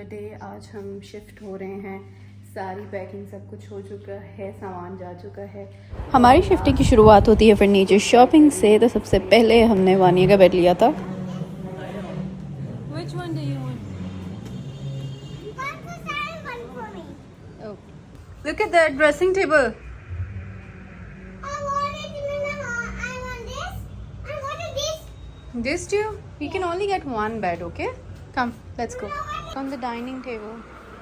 Day. आज हम shift हो रहे हैं, सारी पैकिंग सब कुछ हो चुका है, सामान जा चुका है। हमारी शिफ्टिंग की शुरुआत होती है फर्नीचर शॉपिंग से। तो सबसे पहले हमने वानिया का बेड लिया था। Which one do you want? One for Sarah, one for me. Oh. Look at that dressing table. I want it in the hall. I want this. I wanted this. This too? We can only get one bed, okay? Come, let's go. On the dining table.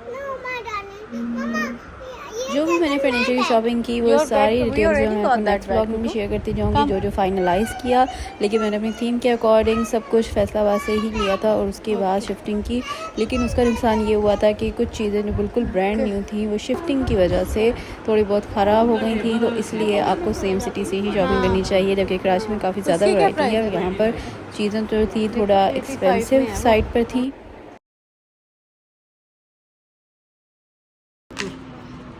No, my darling. Mama, जो भी मैंने furniture की shopping की वो सारी details जो मैं अपने नेक्स्ट ब्लॉग में भी शेयर करती जाऊँगी, जो जो फाइनलाइज़ किया। लेकिन मैंने अपनी थीम के अकॉर्डिंग सब कुछ फैसलाबाद से ही लिया था और उसके बाद शिफ्टिंग की। लेकिन उसका नुकसान ये हुआ था कि कुछ चीज़ें जो बिल्कुल ब्रांड न्यू थी वो शिफ्टिंग की वजह से थोड़ी बहुत ख़राब हो गई थी। तो इसलिए आपको सेम सिटी से ही शॉपिंग करनी चाहिए, जबकि कराची में काफ़ी ज़्यादा वैरायटी है और यहाँ पर चीज़ें जो थी थोड़ा एक्सपेंसिव साइड पर थी।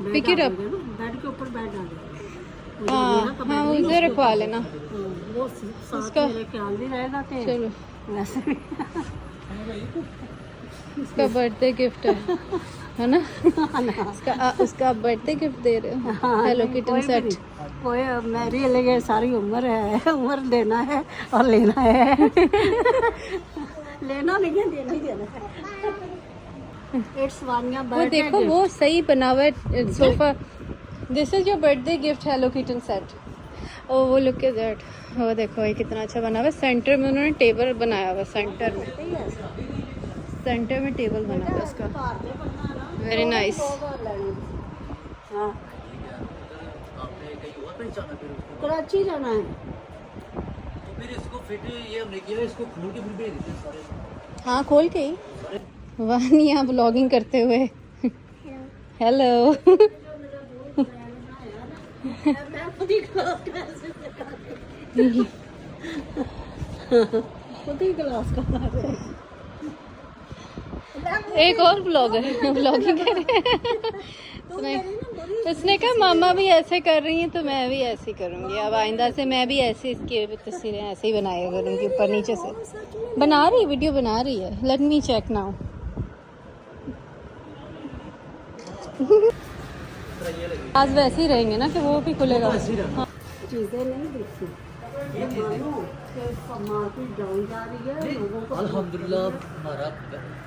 Pick it up. बेड के ऊपर बेड आ गया। हाँ, उसे रखवा लेना। वो साथ मेरे ख्याल भी रहेगा कि चलो, वैसे भी उसका बर्थडे गिफ्ट है ना? उसका बर्थडे गिफ्ट दे रहे हो। Hello kitten set. कोई मेरी लिए सारी उम्र है, उम्र देना है और लेना है। लेना नहीं है, देना ही देना है। इट्स वानिया वो देखो वो सही बना हुआ है sofa. This is your birthday gift, hello kitten set. Oh wow look at that. वो देखो ये कितना अच्छा बना हुआ है। सेंटर में उन्होंने टेबल बनाया हुआ है, सेंटर में टेबल बना हुआ है उसका। Very nice. हाँ, कराची जाना है। तो फिर इसको फिट ये हमने किया, इसको खोल के फिर भेज देते हैं सारे। हाँ खोल के ही। वानिया ब्लॉगिंग करते हुए। हेलो। खुद ही क्लास का एक और ब्लॉगर ब्लॉगिंग करे। उसने कहा मामा भी ऐसे कर रही हैं तो मैं भी ऐसे करूँगी। अब आइंदा से मैं भी ऐसे इसकी तस्वीरें ऐसे ही बनाया करूँगी, ऊपर नीचे से। बना रही वीडियो बना रही है। Let me check now. आज वैसे ही रहेंगे ना कि वो भी खुलेगा। हाँ। चीजें नहीं देखती। मार्केट डाउन जा रही है, लोगों को अल्हम्दुलिल्लाह हमारा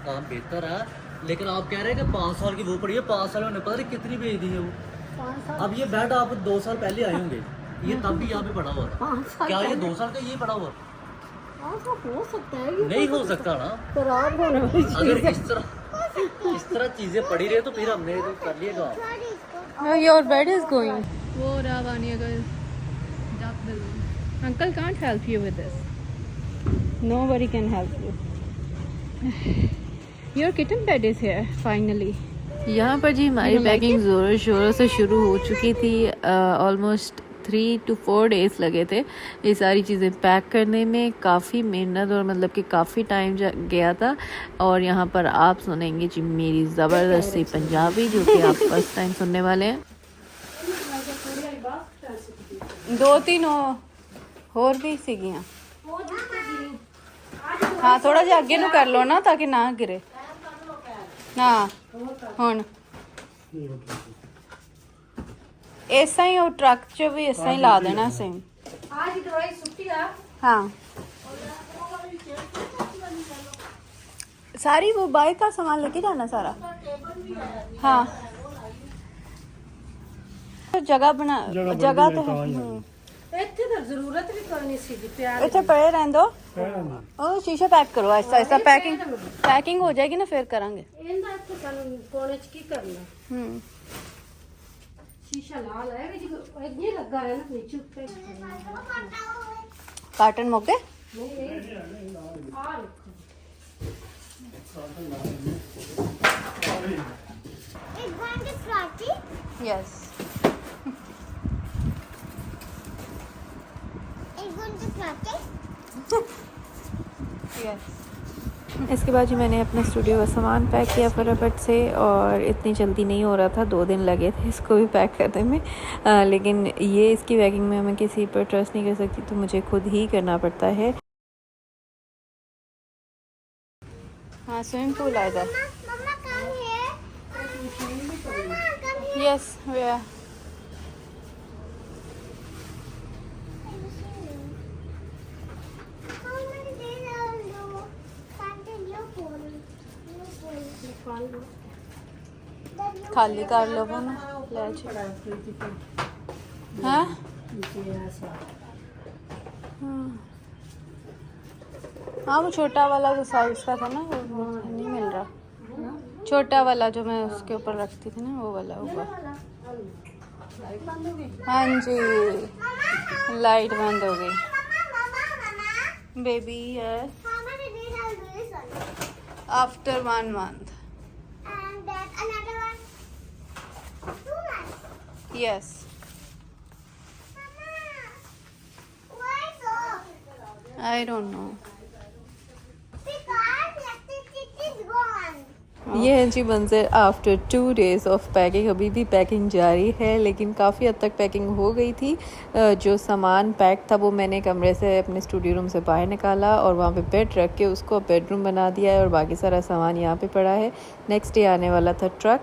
काम बेहतर है, लेकिन आप कह रहे हैं कि 5 साल की वो पड़ी है, 5 साल में पता नहीं कितनी भेज दी है वो। 5 साल अब ये बेड आप 2 साल पहले आए होंगे, ये तब भी यहाँ पे पड़ा हुआ था। 5 साल क्या ये 2 साल का ये पड़ा हुआ? ऐसा हो सकता है? ये नहीं हो सकता ना। खराब होने वाली अगर इस तरह चीजें पड़ी रहे तो फिर हमने तो कर लिया काम। Your bed is going. वो रहा वानिया का duck balloon. Uncle can't help you with this. Nobody can help you. Your kitten bed is here finally. यहाँ पर जी हमारी पैकिंग ज़ोरों शोरों से शुरू हो चुकी थी। ऑलमोस्ट 3 to 4 days लगे थे ये सारी चीज़ें पैक करने में। काफ़ी मेहनत और मतलब कि काफ़ी टाइम गया था। और यहाँ पर आप सुनेंगे जी मेरी ज़बरदस्ती पंजाबी, जो कि आप फर्स्ट टाइम सुनने वाले हैं। 2-3 होर भी सीगियां। हाँ थोड़ा जिहा अगे नूं कर लो ना ताकि ना गिरे। हाँ हुण ऐसा ही, और ट्रक च भी ऐसा ही ला देना सेम। हाँ सारी वो बाइक का सामान लेके जाना सारा। हाँ जगह बना, जगह तो है। ਇੱਥੇ ਤਾਂ ਜ਼ਰੂਰਤ ਵੀ ਕਰਨੀ ਸੀ ਪਿਆਰ इतने पड़े रहने दो। ओ शीशा पैक करो ऐसा ऐसा। पैकिंग हो जाएगी ना फिर करांगे। ਇਹਦਾ ਇੱਥੇ ਸਾਨੂੰ ਕੋਨੇ ਚ ਕੀ ਕਰਨਾ। शीशा लाल है भी ये लगा है ना नीचे पे। कार्टन मौके It's going to Swati. Yes It's going to Swati. Yes. इसके बाद जी मैंने अपने स्टूडियो का सामान पैक किया फटाफट से, और इतनी जल्दी नहीं हो रहा था, 2 दिन लगे थे इसको भी पैक करने में। लेकिन ये इसकी पैकिंग में मैं किसी पर ट्रस्ट नहीं कर सकती, तो मुझे खुद ही करना पड़ता है। हाँ स्विमिंग पूल आ इधर। मम्मा Yes, where? How many days are you starting your phone? खाली कर लो वो ना ले जी हाँ हाँ वो छोटा वाला जो साइज का था ना वो नहीं मिल रहा छोटा वाला जो मैं उसके ऊपर रखती थी ना वो वाला होगा हाँ जी लाइट बंद हो गई baby yes How many days are you this one? After 1 month And then another one. 2 months. Yes Mama, why so? I don't know Because electricity is gone. ये है जी मंजर आफ्टर 2 days ऑफ पैकिंग। अभी भी packing जारी है लेकिन काफ़ी हद तक पैकिंग हो गई थी। जो सामान पैक था वो मैंने कमरे से अपने स्टूडियो रूम से बाहर निकाला और वहाँ पे बेड रख के उसको बेडरूम बना दिया है और बाकी सारा सामान यहाँ पे पड़ा है। नेक्स्ट डे आने वाला था ट्रक।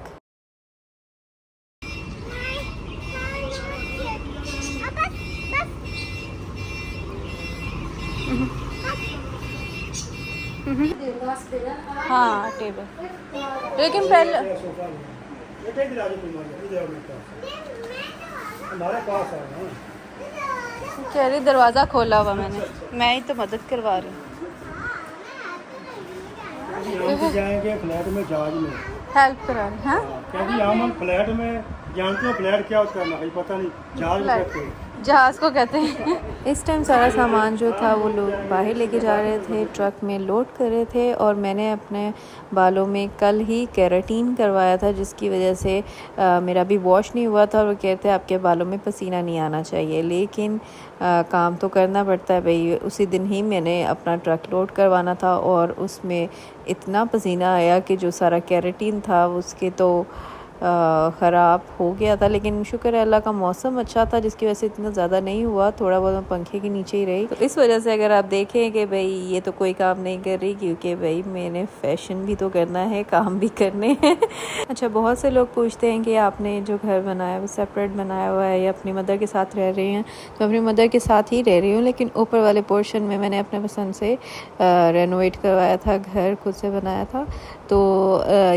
हाँ टेबल लेकिन पहले हमारे पास है ना कह रही दरवाज़ा खोला हुआ मैंने मैं ही तो मदद करवा रही हूँ। यहाँ से जाएंगे फ्लैट में जहाज में हेल्प करा रही हाँ क्योंकि हम फ्लैट में जानते हो फ्लैट क्या होता है नहीं पता नहीं जहाज में कहते हैं जहाज को कहते हैं। इस टाइम सारा सामान जो था वो लोग बाहर लेके जा रहे थे ट्रक में लोड कर रहे थे और मैंने अपने बालों में कल ही केराटिन करवाया था जिसकी वजह से मेरा भी वॉश नहीं हुआ था और वो कहते हैं आपके बालों में पसीना नहीं आना चाहिए लेकिन काम तो करना पड़ता है भाई। उसी दिन ही मैंने अपना ट्रक लोड करवाना था और उसमें इतना पसीना आया कि जो सारा केराटिन था उसके तो ख़राब हो गया था लेकिन शुक्र है अल्लाह का मौसम अच्छा था जिसकी वजह से इतना ज़्यादा नहीं हुआ। थोड़ा बहुत पंखे के नीचे ही रही तो इस वजह से अगर आप देखें कि भाई ये तो कोई काम नहीं कर रही क्योंकि भाई मैंने फ़ैशन भी तो करना है काम भी करने हैं। अच्छा बहुत से लोग पूछते हैं कि आपने जो घर बनाया है वो सेपरेट बनाया हुआ है या अपनी मदर के साथ रह रही हैं। तो अपनी मदर के साथ ही रह रही हूँ लेकिन ऊपर वाले पोर्शन में मैंने अपने पसंद से रेनोवेट करवाया था घर खुद से बनाया था। तो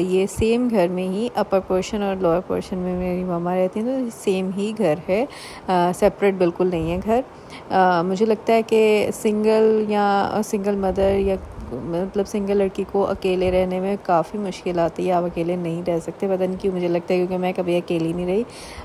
ये सेम घर में ही अपर पोर्शन और लोअर पोर्शन में मेरी मामा रहती हैं तो सेम ही घर है सेपरेट बिल्कुल नहीं है घर। मुझे लगता है कि सिंगल मदर या मतलब सिंगल लड़की को अकेले रहने में काफ़ी मुश्किल आती है। आप अकेले नहीं रह सकते पता नहीं क्यों मुझे लगता है क्योंकि मैं कभी अकेली नहीं रही।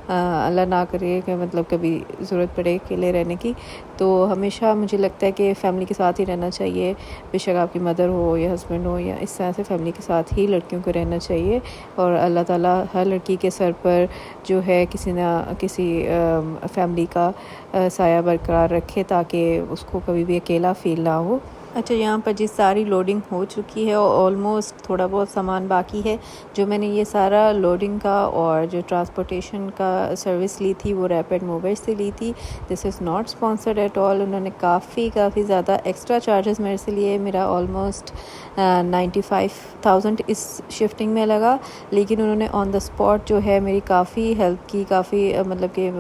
अल्लाह ना करे कि मतलब कभी ज़रूरत पड़े अकेले रहने की तो हमेशा मुझे लगता है कि फ़ैमिली के साथ ही रहना चाहिए। बेशक आपकी मदर हो या हस्बैंड हो या इस तरह से फ़ैमिली के साथ ही लड़कियों को रहना चाहिए और अल्लाह ताला हर लड़की के सर पर जो है किसी ना किसी फ़ैमिली का साया बरकरार रखे ताकि उसको कभी भी अकेला फ़ील ना हो। अच्छा यहाँ पर जिस सारी लोडिंग हो चुकी है और ऑलमोस्ट थोड़ा बहुत सामान बाकी है। जो मैंने ये सारा लोडिंग का और जो ट्रांसपोर्टेशन का सर्विस ली थी वो रैपिड मूवर्स से ली थी। This is not sponsored at all. उन्होंने काफ़ी ज़्यादा एक्स्ट्रा चार्जेस मेरे से लिए। मेरा ऑलमोस्ट 95,000 इस शिफ्टिंग में लगा लेकिन उन्होंने ऑन द स्पॉट जो है मेरी काफ़ी हेल्प की। काफ़ी मतलब कि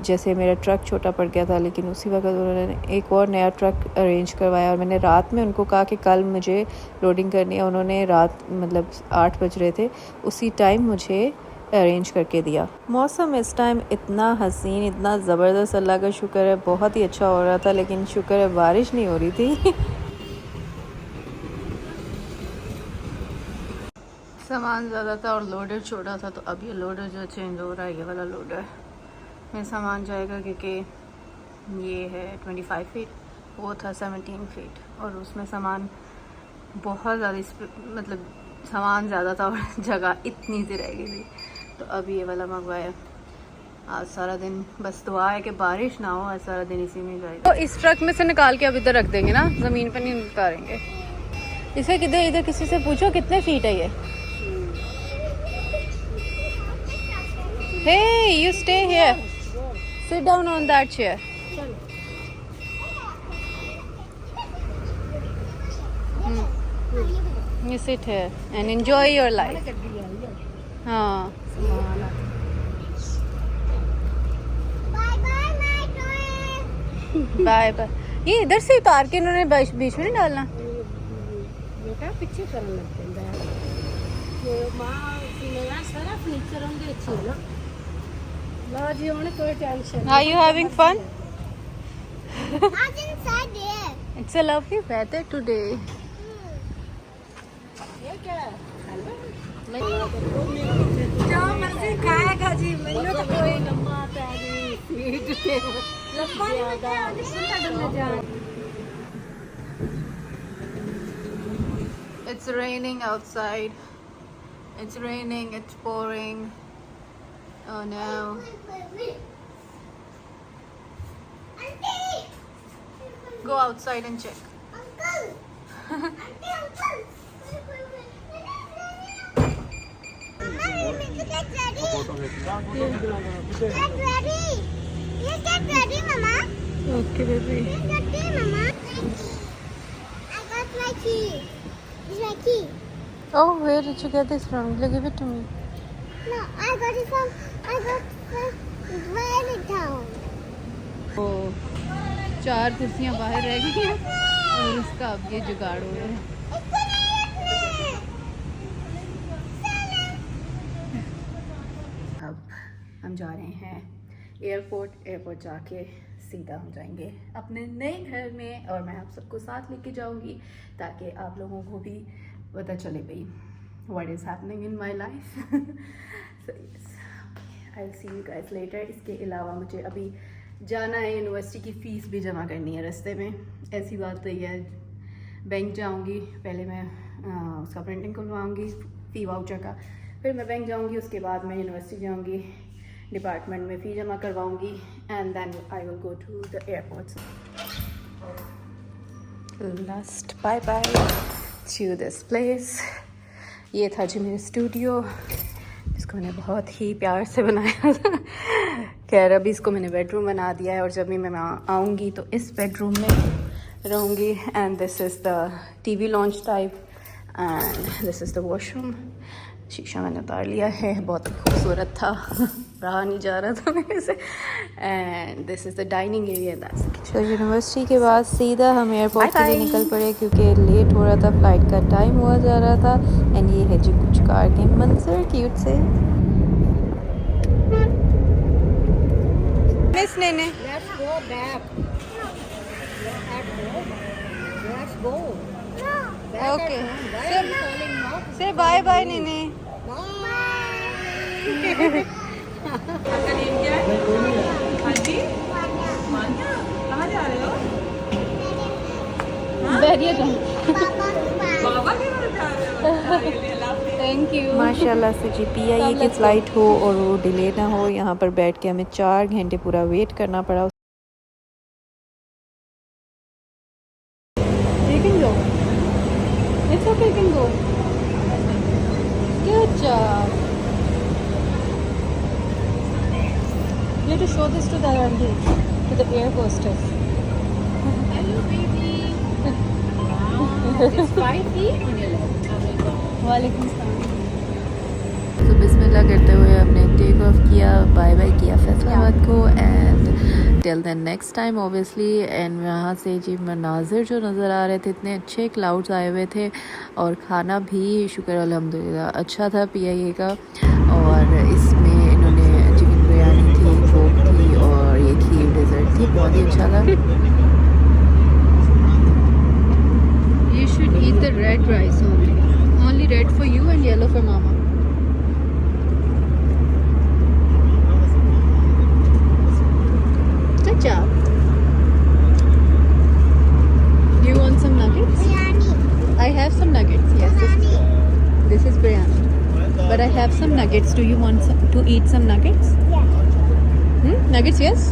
जैसे मेरा ट्रक छोटा पड़ गया था लेकिन उसी वक्त उन्होंने एक और नया ट्रक अरेंज करवाया और मैंने रात में उनको कहा कि कल मुझे लोडिंग करनी है। उन्होंने रात मतलब 8 बज रहे थे उसी टाइम मुझे अरेंज करके दिया। मौसम इस टाइम इतना हसीन इतना ज़बरदस्त अल्लाह का शुक्र है बहुत ही अच्छा हो रहा था लेकिन शुक्र है बारिश नहीं हो रही थी। सामान ज़्यादा था और लोडर छोटा था तो अब ये लोडर जो चेंज हो रहा है ये वाला लोडर में सामान जाएगा क्योंकि ये है 25 फीट वो था 17 फीट और उसमें सामान बहुत ज़्यादा मतलब सामान ज़्यादा था और जगह इतनी सी रह गई थी तो अब ये वाला मंगवाया। आज सारा दिन बस दुआ है कि बारिश ना हो। आज सारा दिन इसी में जाएगा। तो इस ट्रक में से निकाल के अब इधर रख देंगे ना ज़मीन पर नहीं उतारेंगे इसे। किधर इधर किसी से पूछो कितने फीट है ये। Hey, you stay here. Sit down on that chair. sit here and enjoy your life. हाँ. Bye bye my toy. Bye bye. ये इधर से उतार के इन्होंने बीच में नहीं डालना. बेटा पीछे करने लग पैंदा है ये मां मेरा सारा फर्नीचर होंगे अच्छे ना लो जी होने कोई tension Are you having fun? I'm inside there. It's a lovely weather today. ये क्या है जो मर्जी खाएगा जी मैंने तो कोई लम्बा प्यारी स्वीट लम्बा नहीं क्या सुनता डरने जा It's raining outside. It's raining, it's pouring. Oh no. Auntie. Go outside and check. Uncle. Auntie, uncle. Mama, get ready. Get ready. Yes, get ready, Mama. Okay, baby. Get ready, Mama. I got my key. This is my key. Oh, where did you get this from? Give it to me. No, I got it from Violet Town. Oh, 4 कुर्सियां बाहर रह गई हैं और उसका अब ये जुगाड़ हो रहा है. अब हम जा रहे हैं एयरपोर्ट जाके सीधा हम जाएंगे अपने नए घर में और मैं आप सबको साथ लेके जाऊंगी ताकि आप लोगों को भी पता चले भाई what is happening in my life. So yes, I will see you guys later. इसके अलावा मुझे अभी जाना है, यूनिवर्सिटी की फ़ीस भी जमा करनी है रास्ते में. ऐसी बात नहीं है, बैंक जाऊंगी पहले मैं उसका प्रिंटिंग करवाऊंगी फ़ी वाउचर का, फिर मैं बैंक जाऊंगी, उसके बाद मैं यूनिवर्सिटी जाऊंगी, डिपार्टमेंट में फ़ी जमा करवाऊंगी and then I will go to the airport. Last bye bye to this place. ये था जी मेरा स्टूडियो जिसको मैंने बहुत ही प्यार से बनाया था. खैर अभी इसको मैंने बेडरूम बना दिया है और जब भी मैं आऊँगी तो इस बेडरूम में रहूँगी. And this is the TV launch type and this is the washroom. शीशा मैंने उतार लिया है, बहुत खूबसूरत था, रहा नहीं जा रहा था मेरे से. And this is the dining area. That's the kitchen. तो यूनिवर्सिटी के बाद सीधा हम एयरपोर्ट के लिए निकल पड़े क्योंकि लेट हो रहा था, फ्लाइट का टाइम हुआ जा रहा था. एंड ये है जी कुछ कार के मंजर क्यूट से. Miss Nene let's go back let's go okay say bye bye Nene. Barrier thank you. माशाल्लाह से जी PIA की फ़्लाइट हो और वो डिले ना हो. यहाँ पर बैठ के हमें 4 घंटे पूरा वेट करना पड़ा. You can go. It's okay, you can go. Good job. You have to show this to the auntie, to the air hostess. Hello, baby. It's spicy on your left. Walaikum salam. तो बिस्मिल्लाह करते हुए हमने take off किया, bye bye किया फैसलाबाद को. And till then next time obviously. And यहाँ से जी मनाजिर जो नज़र आ रहे थे, इतने अच्छे क्लाउड्स आए हुए थे और खाना भी शुक्र अल्हम्दुलिल्लाह अच्छा था PIA का. और इसमें इन्होंने चिकन बिरयानी थी, कोक थी और ये खीर डेजर्ट थी, बहुत ही अच्छा था. You should eat the red rice only. Only red for you and yellow for mama. Good job. Do you want some nuggets? Biryani. I have some nuggets. Yes, Biryani. this is biryani. But I have some nuggets. Do you want to eat some nuggets? Yeah. Nuggets, yes.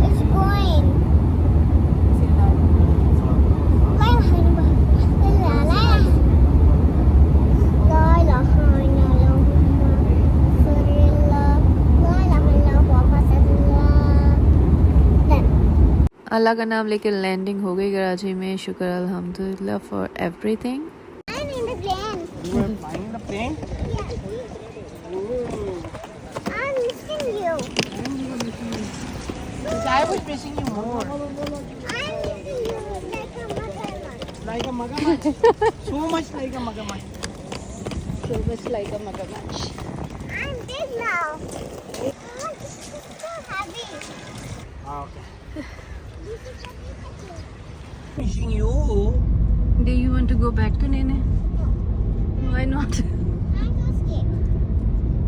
It's going. La la la. La अल्लाह का नाम लेके landing हो गई कराची में। शुक्र अल्हम्दुलिल्लाह for everything. I'm in the plane. You are flying the plane? I'm missing you. I was missing you more. I'm missing you like a mother. Like a muggermuch. So much like a muggermuch. So much like a muggermuch. I'm big now. Oh, this is so heavy. Ah, okay. This is heavy. Missing you. Do you want to go back to Nene? Why not? I'm so scared.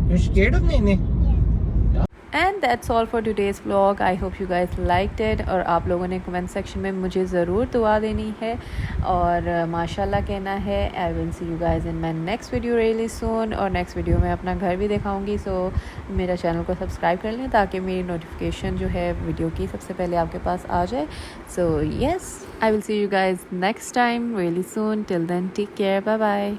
You're scared of Nene? And that's all for today's vlog. I hope you guys liked it. और आप लोगों ने comment section में मुझे ज़रूर दुआ देनी है और माशाल्लाह कहना है। आई will see you guys in my next video really सून। और नेक्स्ट वीडियो में अपना घर भी दिखाऊंगी। सो मेरा चैनल को सब्सक्राइब कर लें ताकि मेरी नोटिफिकेशन जो है वीडियो की सबसे पहले आपके पास आ जाए। So yes, I will see you guys next time really soon. Till then take care, bye bye.